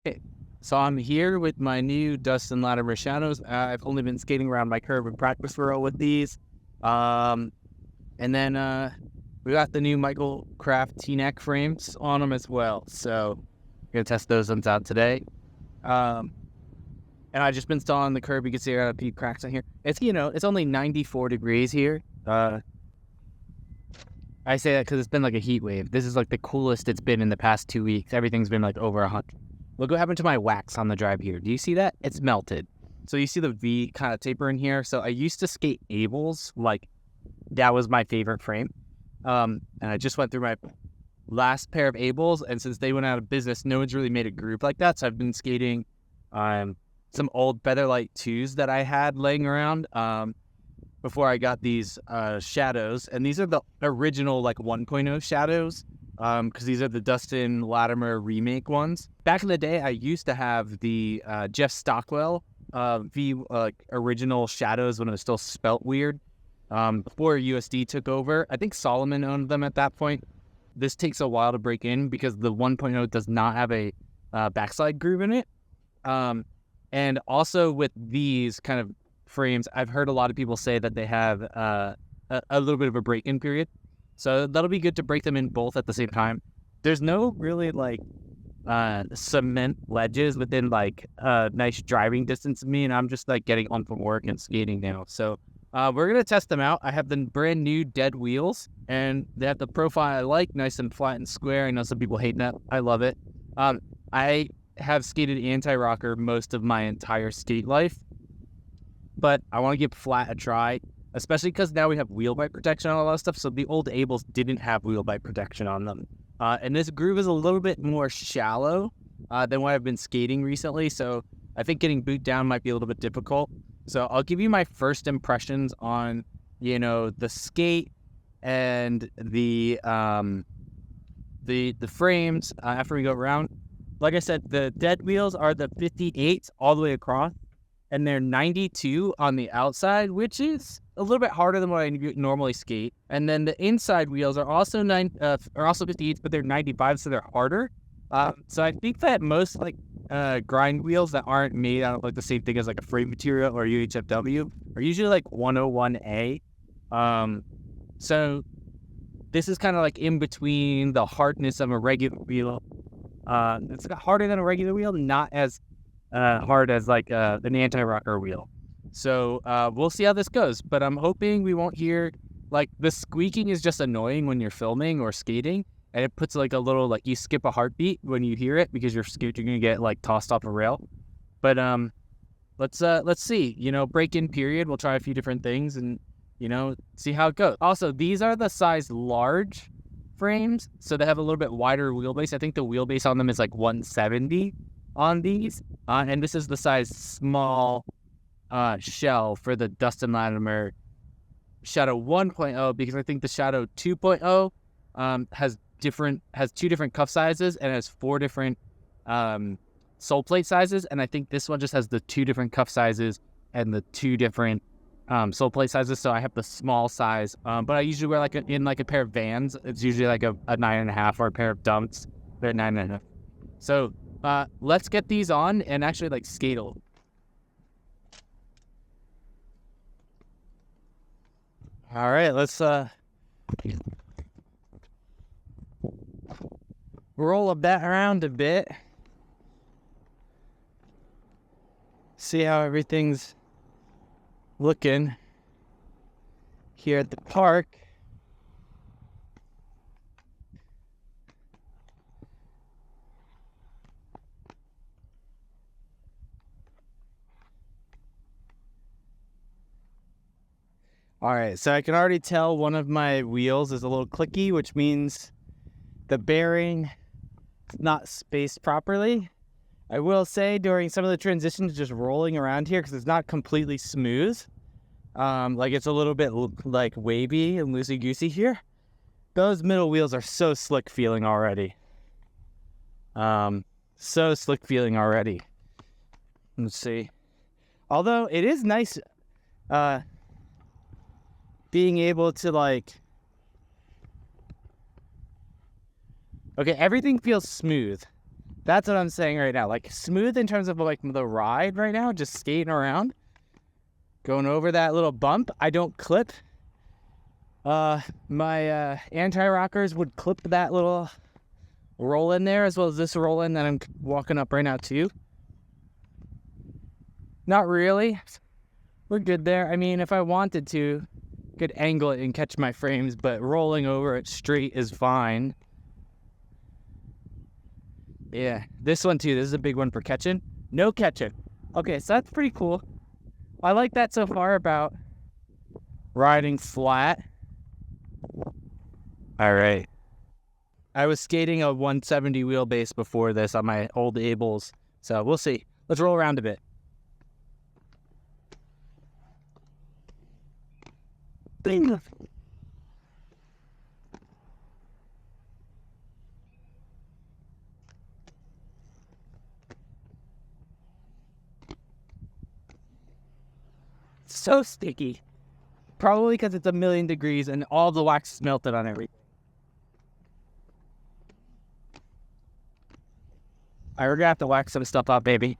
Okay, so I'm here with my new Dustin Latimer Shadows. I've only been skating around my curb and practice row with these. Um, and then we got the new Michael Craft TNEC frames on them as well. So we're gonna test those ones out today. Um, and I just been installing the curb. You can see I got a few cracks in here. It's only 94 degrees here. I say that because it's been like a heat wave. This is like the coolest it's been in the past 2 weeks. Everything's been like over 100. Look what happened to my wax on the drive here. Do you see that? It's melted. So you see the V kind of taper in here. So I used to skate Abels. Like, that was my favorite frame. And I just went through my last pair of Abels. And since they went out of business, no one's really made a groove like that. So I've been skating some old Featherlight 2s that I had laying around before I got these Shadows. And these are the original like 1.0 Shadows. Because these are the Dustin Latimer remake ones. Back in the day, I used to have the Jeff Stockwell original Shadows when it was still spelt weird. Before USD took over, I think Solomon owned them at that point. This takes a while to break in because the 1.0 does not have a backslide groove in it. And also with these kind of frames, I've heard a lot of people say that they have a little bit of a break-in period. So that'll be good to break them in both at the same time. There's no really like cement ledges within like nice driving distance of me, and I'm just like getting on from work and skating now. So we're gonna test them out. I have the brand new dead wheels, and they have the profile I like, nice and flat and square. I know some people hate that. I love it. I have skated anti-rocker most of my entire skate life, but I want to give flat a try. Especially because now we have wheel bite protection on all that stuff. So the old Abels didn't have wheel bite protection on them. And this groove is a little bit more shallow than what I've been skating recently. So I think getting boot down might be a little bit difficult. So I'll give you my first impressions on, the skate and the frames after we go around. Like I said, the dead wheels are the 58s all the way across. And they're 92 on the outside, which is a little bit harder than what I normally skate. And then the inside wheels are also 58s, but they're 95, so they're harder. So I think that most like grind wheels that aren't made out of like the same thing as like a frame material or UHFW are usually like 101A. So this is kind of like in between the hardness of a regular wheel. It's harder than a regular wheel, not as hard as like an anti-rocker wheel. So we'll see how this goes, but I'm hoping we won't hear like the squeaking is just annoying when you're filming or skating, and it puts like a little like you skip a heartbeat when you hear it because you're gonna get like tossed off a rail. But let's see, break-in period. We'll try a few different things and see how it goes. Also, these are the size large frames, so they have a little bit wider wheelbase. I think the wheelbase on them is like 170 on these, and this is the size small shell for the Dustin Latimer Shadow 1.0 because I think the Shadow 2.0 has two different cuff sizes and has 4 different sole plate sizes, and I think this one just has the 2 different cuff sizes and the 2 different sole plate sizes. So I have the small size, but I usually wear in a pair of Vans. It's usually like a 9.5, or a pair of Dumps. They're 9.5. So let's get these on and actually like skate a little. All right, let's roll that around a bit. See how everything's looking here at the park. All right, so I can already tell one of my wheels is a little clicky, which means the bearing is not spaced properly. I will say during some of the transitions, just rolling around here because it's not completely smooth. Like it's a little bit like wavy and loosey-goosey here. Those middle wheels are so slick feeling already. So slick feeling already. Let's see. Although it is nice being able to like, okay, everything feels smooth. That's what I'm saying right now. Like smooth in terms of like the ride right now, just skating around, going over that little bump. I don't clip. My Antirockers would clip that little roll in there as well as this roll in that I'm walking up right now too. Not really. We're good there. I mean, if I wanted to, could angle it and catch my frames, but rolling over it straight is fine. Yeah, this one too. This is a big one for catching. No catching. Okay, so that's pretty cool. I like that so far about riding flat. All right. I was skating a 170 wheelbase before this on my old Ables, so we'll see. Let's roll around a bit. Bing. So sticky. Probably because it's 1,000,000 degrees and all the wax is melted on everything. All right, we're gonna have to wax some stuff up, baby.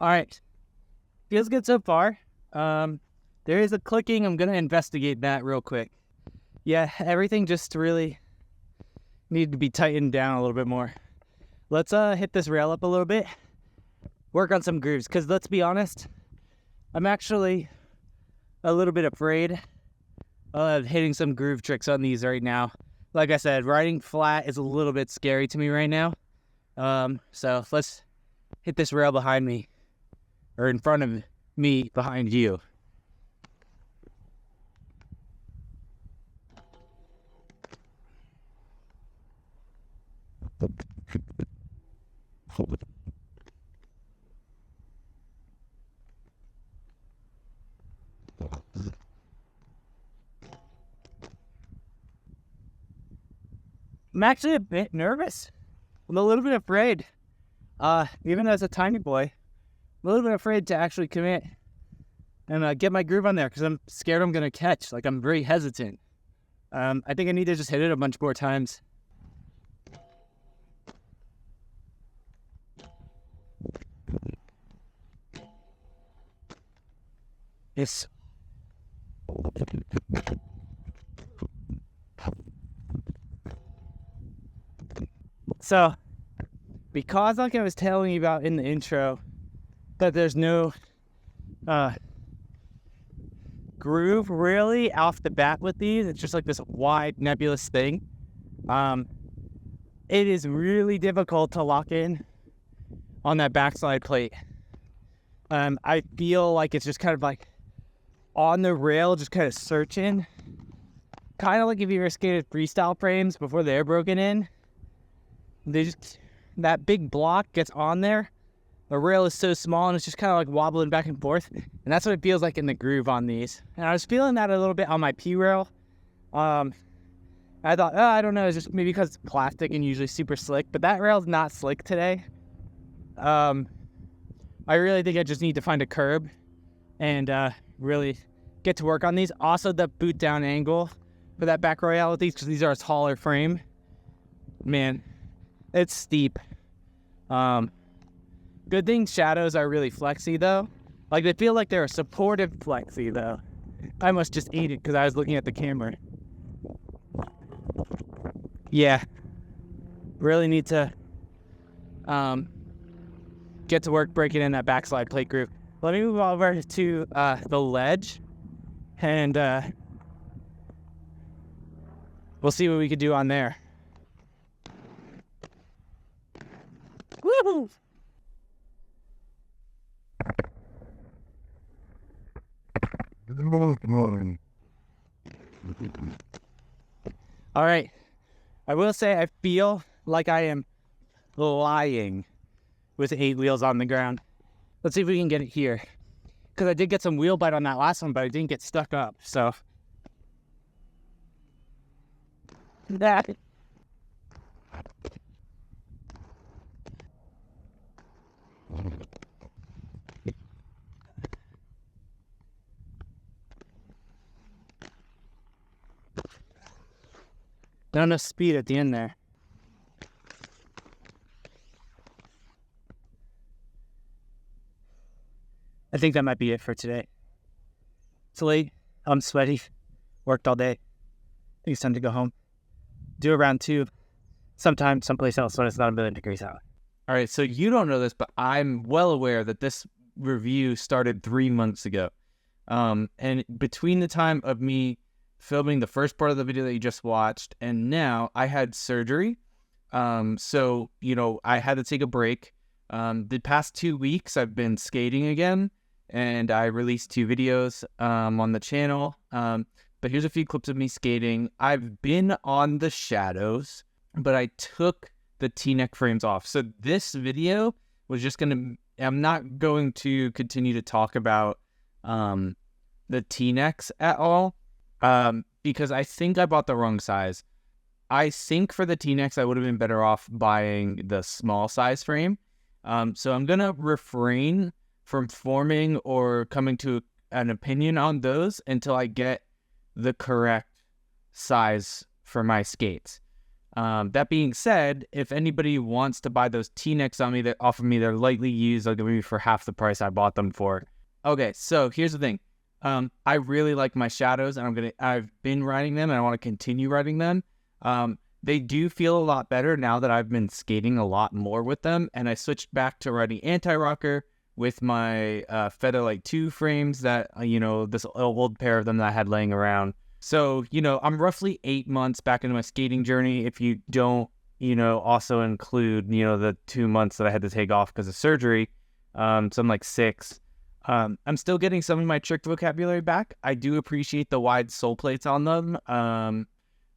All right, feels good so far. There is a clicking. I'm gonna investigate that real quick. Yeah, everything just really needed to be tightened down a little bit more. Let's hit this rail up a little bit, work on some grooves, because let's be honest, I'm actually a little bit afraid of hitting some groove tricks on these right now. Like I said, riding flat is a little bit scary to me right now. So let's hit this rail behind me, or in front of me behind you. I'm actually a bit nervous. I'm a little bit afraid. Even as a tiny boy, I'm a little bit afraid to actually commit and get my groove on there because I'm scared I'm gonna catch. Like, I'm very hesitant. I think I need to just hit it a bunch more times. Yes. So, because like I was telling you about in the intro, that there's no groove really off the bat with these, it's just like this wide nebulous thing. It is really difficult to lock in on that backslide plate. I feel like it's just kind of like on the rail, just kind of searching. Kind of like if you ever skated freestyle frames before they're broken in. They just, that big block gets on there. The rail is so small and it's just kind of like wobbling back and forth. And that's what it feels like in the groove on these. And I was feeling that a little bit on my P rail. I thought, oh, I don't know, it's just maybe because it's plastic and usually super slick. But that rail's not slick today. I really think I just need to find a curb and really get to work on these. Also, the boot down angle for that back royale with these, because these are a taller frame. Man, it's steep. Good thing shadows are really flexy though. Like, they feel like they're a supportive flexy though. I must just eat it because I was looking at the camera. Yeah, really need to get to work breaking in that backslide plate groove. Let me move over to the ledge, and we'll see what we could do on there. Woo! All right. I will say I feel like I am lying with 8 wheels on the ground. Let's see if we can get it here. Because I did get some wheel bite on that last one, but I didn't get stuck up. So That. Not enough speed at the end there. I think that might be it for today. It's late. I'm sweaty. Worked all day. I think it's time to go home. Do a round 2 sometime, someplace else when it's not 1,000,000 degrees out. All right, so you don't know this, but I'm well aware that this review started 3 months ago. And between the time of me filming the first part of the video that you just watched and now, I had surgery. So, I had to take a break. The past 2 weeks, I've been skating again, and I released 2 videos on the channel. But here's a few clips of me skating. I've been on the Shadows, but I took the TNEC frames off. So this video was just I'm not going to continue to talk about the TNECs at all, because I think I bought the wrong size. I think for the TNECs, I would have been better off buying the small size frame. So I'm going to refrain from forming or coming to an opinion on those until I get the correct size for my skates. That being said, if anybody wants to buy those TNECs off of me, they're lightly used. I'll give you for half the price I bought them for. Okay, so here's the thing. I really like my Shadows, and I've been riding them, and I want to continue riding them. They do feel a lot better now that I've been skating a lot more with them, and I switched back to riding Antirocker with my Featherlight 2 frames that, this old pair of them that I had laying around. So, I'm roughly 8 months back into my skating journey if you don't, also include, the 2 months that I had to take off because of surgery. So I'm like 6. I'm still getting some of my trick vocabulary back. I do appreciate the wide sole plates on them.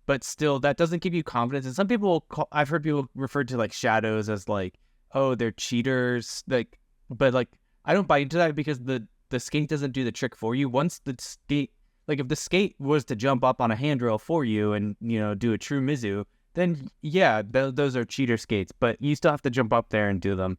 But still, that doesn't give you confidence. And some people, I've heard people refer to like Shadows as like, oh, they're cheaters. But I don't buy into that because the skate doesn't do the trick for you. Once the skate, if the skate was to jump up on a handrail for you and, do a true Mizu, then yeah, those are cheater skates. But you still have to jump up there and do them.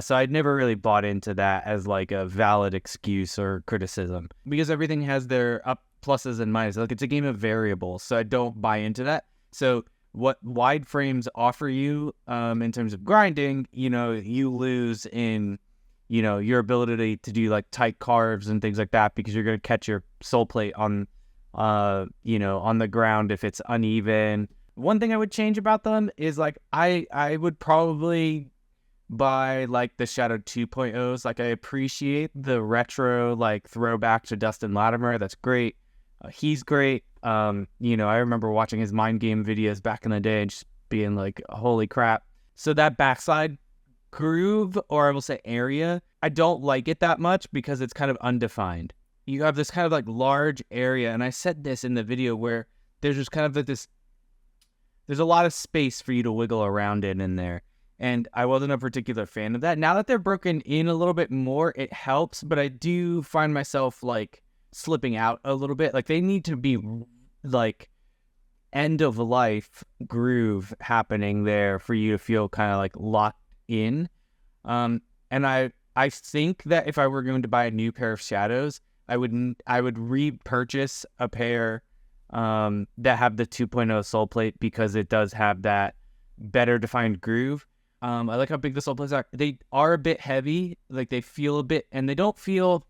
So I'd never really bought into that as like a valid excuse or criticism because everything has their pluses and minuses. It's a game of variables, so I don't buy into that. So what wide frames offer you in terms of grinding, you lose in, your ability to do like tight carves and things like that because you're going to catch your sole plate on, on the ground if it's uneven. One thing I would change about them is I would probably buy the Shadow 2.0s. I appreciate the retro throwback to Dustin Latimer. That's great. He's great. I remember watching his mind game videos back in the day and just being like, holy crap. So that backside groove, or I will say area, I don't like it that much because it's kind of undefined. You have this kind of large area, and I said this in the video where there's just kind of there's a lot of space for you to wiggle around in there. And I wasn't a particular fan of that. Now that they're broken in a little bit more, it helps, but I do find myself slipping out a little bit. They need to be end of life groove happening there for you to feel kind of locked in. And I think that if I were going to buy a new pair of Shadows, I would repurchase a pair that have the 2.0 sole plate because it does have that better defined groove. I like how big the sole plates are. They are a bit heavy, they feel a bit, and they don't feel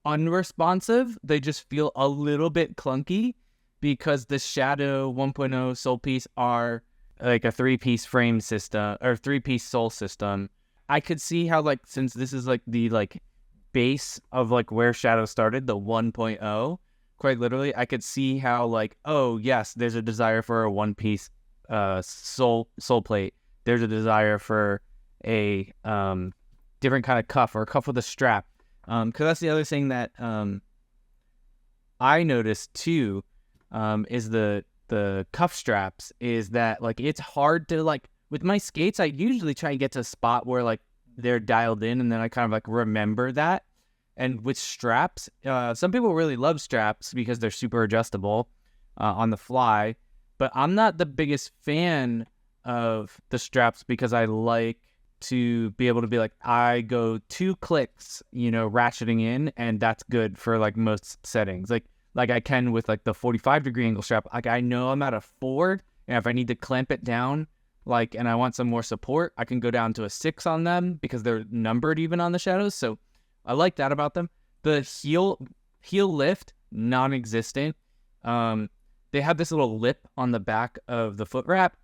unresponsive. They just feel a little bit clunky because the Shadow 1.0 sole piece are a 3-piece frame system or 3-piece sole system. I could see how since this is the base of where Shadow started, the 1.0, quite literally, I could see how oh yes, there's a desire for a 1-piece sole plate. There's a desire for a different kind of cuff or a cuff with a strap. Because that's the other thing that I noticed too is the cuff straps is that it's hard to with my skates. I usually try and get to a spot where they're dialed in, and then I kind of remember that. And with straps, some people really love straps because they're super adjustable on the fly. But I'm not the biggest fan of the straps because I like to be able to be like, I go 2 clicks, ratcheting in, and that's good for like most settings. Like I can with like the 45-degree angle strap. Like I know I'm at a 4, and if I need to clamp it down, and I want some more support, I can go down to a 6 on them because they're numbered even on the Shadows. So I like that about them. The heel lift, non-existent. They have this little lip on the back of the foot wrap,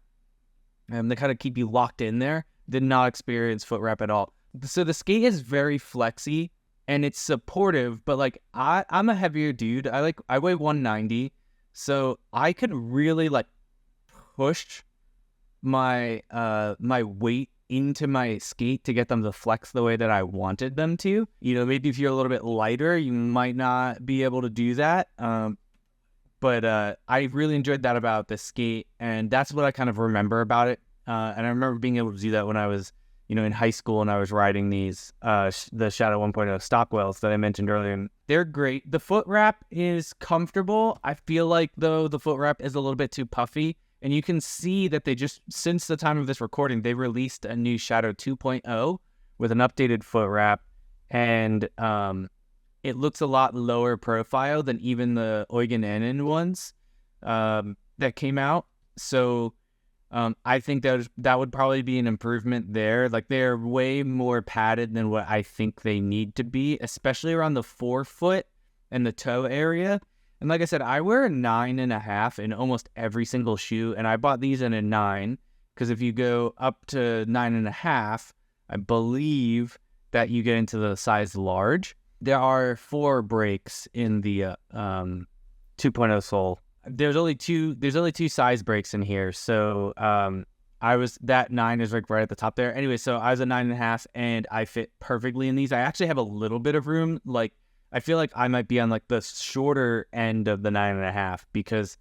and they kind of keep you locked in there. Did not experience foot wrap at all. So the skate is very flexy and it's supportive, but like I'm a heavier dude. I weigh 190, so I could really like push my my weight into my skate to get them to flex the way that I wanted them to. Maybe if you're a little bit lighter, you might not be able to do that. But I really enjoyed that about the skate, and that's what I kind of remember about it. And I remember being able to do that when I was, in high school, and I was riding these, the Shadow 1.0 Stockwells that I mentioned earlier. And they're great. The foot wrap is comfortable. I feel like, though, the foot wrap is a little bit too puffy. And you can see that they just, since the time of this recording, they released a new Shadow 2.0 with an updated foot wrap. And it looks a lot lower profile than even the Eugen Ennen ones that came out. So I think that would probably be an improvement there. Like, they're way more padded than what I think they need to be, especially around the forefoot and the toe area. And like I said, I wear a 9.5 in almost every single shoe, and I bought these in a 9 because if you go up to 9.5, I believe that you get into the size large. There are 4 breaks in the 2.0 sole. There's only two size breaks in here, so that 9 is right at the top there. Anyway, so I was a 9.5, and I fit perfectly in these. I actually have a little bit of room. Like, I feel like I might be on like the shorter end of the 9.5 because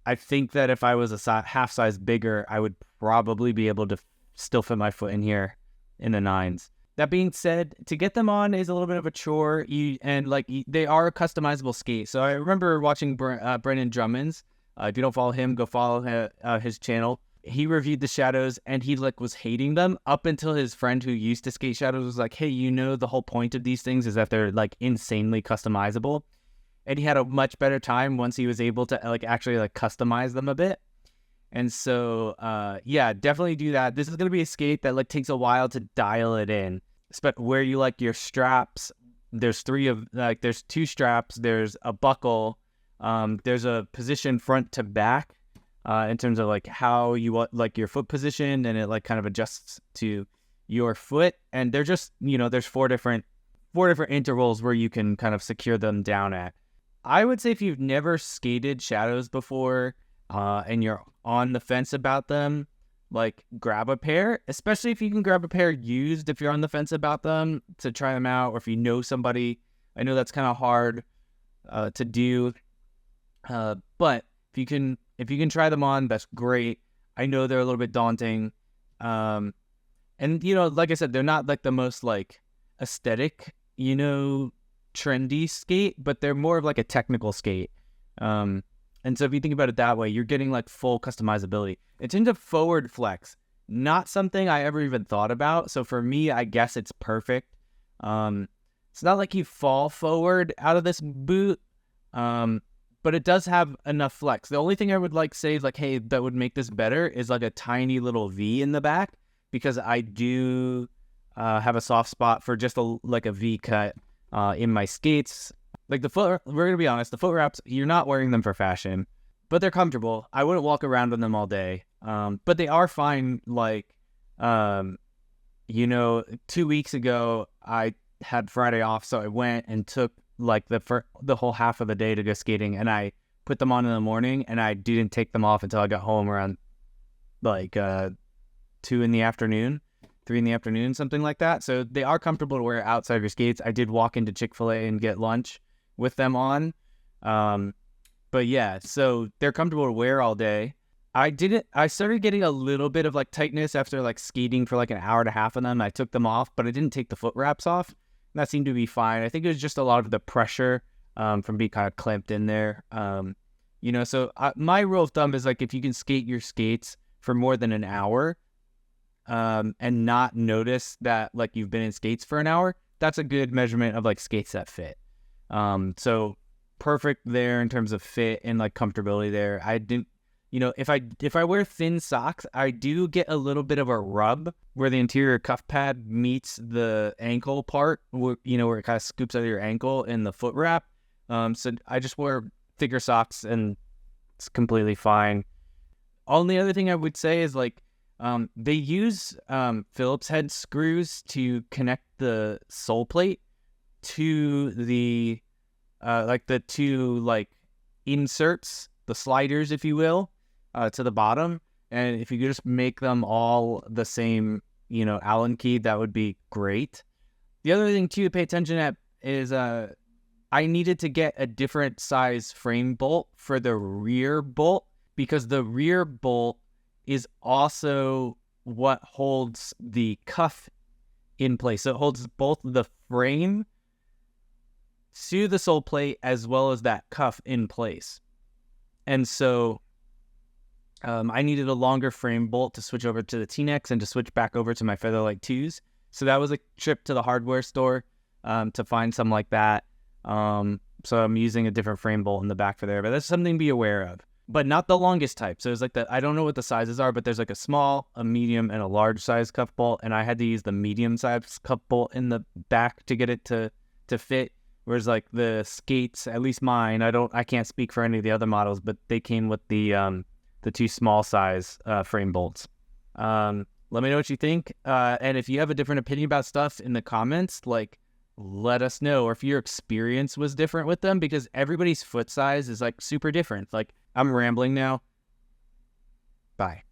I think that if I was a half size bigger, I would probably be able to still fit my foot in here in the 9s. That being said, to get them on is a little bit of a chore, they are a customizable skate. So I remember watching Brennan Drummond's. If you don't follow him, go follow his channel. He reviewed the Shadows, and he was hating them up until his friend who used to skate Shadows was like, hey, the whole point of these things is that they're insanely customizable. And he had a much better time once he was able to actually customize them a bit. And so, definitely do that. This is going to be a skate that takes a while to dial it in. Where you like your straps, there's 2 straps, there's a buckle, there's a position front to back in terms of how you want your foot position, and it kind of adjusts to your foot. And they're just, there's 4 different intervals where you can kind of secure them down at. I would say if you've never skated Shadows before, and you're on the fence about them, grab a pair, especially if you can grab a pair used if you're on the fence about them to try them out, or if you know somebody. I know that's kind of hard to do, but if you can try them on, that's great. I know they're a little bit daunting, and like I said, they're not the most aesthetic, trendy skate, but they're more of a technical skate. And so if you think about it that way, you're getting full customizability. In terms of forward flex, not something I ever even thought about. So for me, I guess it's perfect. It's not like you fall forward out of this boot, but it does have enough flex. The only thing I would say is hey, that would make this better is a tiny little V in the back, because I do have a soft spot for just a V cut in my skates. We're going to be honest, the foot wraps, you're not wearing them for fashion, but they're comfortable. I wouldn't walk around in them all day. But they are fine. 2 weeks ago, I had Friday off, so I went and took the whole half of the day to go skating, and I put them on in the morning, and I didn't take them off until I got home around 2 in the afternoon, 3 in the afternoon, something like that. So they are comfortable to wear outside of your skates. I did walk into Chick-fil-A and get lunch with them on. But yeah, so they're comfortable to wear all day. I started getting a little bit of tightness after skating for an hour and a half on them. I took them off, but I didn't take the foot wraps off. And that seemed to be fine. I think it was just a lot of the pressure from being kind of clamped in there. So my rule of thumb is like if you can skate your skates for more than an hour, and not notice that like you've been in skates for an hour, that's a good measurement of like skates that fit. So perfect there in terms of fit and like comfortability there. I didn't, if I wear thin socks, I do get a little bit of a rub where the interior cuff pad meets the ankle part, where it kind of scoops out of your ankle in the foot wrap. So I just wear thicker socks and it's completely fine. Only other thing I would say is like, they use Phillips head screws to connect the sole plate to the the two like inserts, the sliders, if you will, to the bottom. And if you could just make them all the same, Allen key, that would be great. The other thing too to pay attention at is I needed to get a different size frame bolt for the rear bolt, because the rear bolt is also what holds the cuff in place. So it holds both the frame to the sole plate as well as that cuff in place. And so I needed a longer frame bolt to switch over to the TNECs and to switch back over to my Featherlight 2s. So that was a trip to the hardware store to find something like that. So I'm using a different frame bolt in the back for there, but that's something to be aware of. But not the longest type. So it's like I don't know what the sizes are, but there's like a small, a medium, and a large size cuff bolt. And I had to use the medium size cuff bolt in the back to get it to fit. Whereas like the skates, at least mine, I can't speak for any of the other models, but they came with the two small size frame bolts. Let me know what you think. And if you have a different opinion about stuff in the comments, like let us know, or if your experience was different with them, because everybody's foot size is like super different. Like I'm rambling now. Bye.